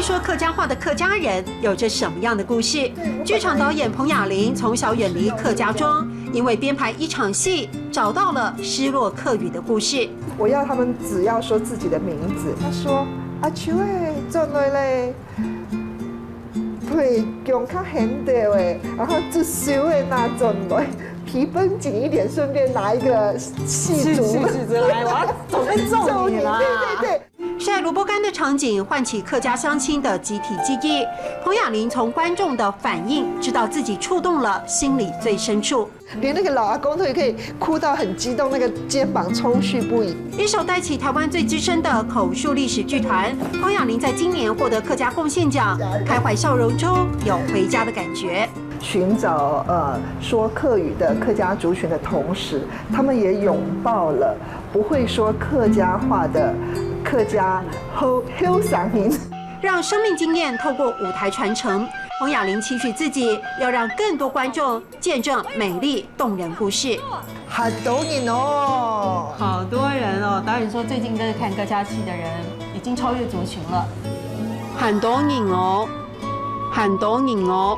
会说客家话的客家人有着什么样的故事？剧场导演彭雅玲从小远离客家庄，因为编排一场戏，找到了失落客语的故事。我要他们只要说自己的名字，他说阿秋诶，转来嘞，腿脚较很掉诶，然后就手诶拿转来，皮绷紧一点，顺便拿一个戏竹来，我要准备揍你啦！对。晒萝卜干的场景唤起客家乡亲的集体记忆。彭雅玲从观众的反应知道自己触动了心里最深处，连那个老阿公都可以哭到很激动，那个肩膀抽搐不已。一手带起台湾最资深的口述历史剧团，彭雅玲在今年获得客家贡献奖，开怀笑容中有回家的感觉。寻找说客语的客家族群的同时，他们也拥抱了不会说客家话的客家后乡民，让生命经验透过舞台传承。彭雅玲期许自己要让更多观众见证美丽动人故事。好多人哦，好多人哦！导演说，最近在看客家戏的人已经超越族群了。很多人哦，很多人哦。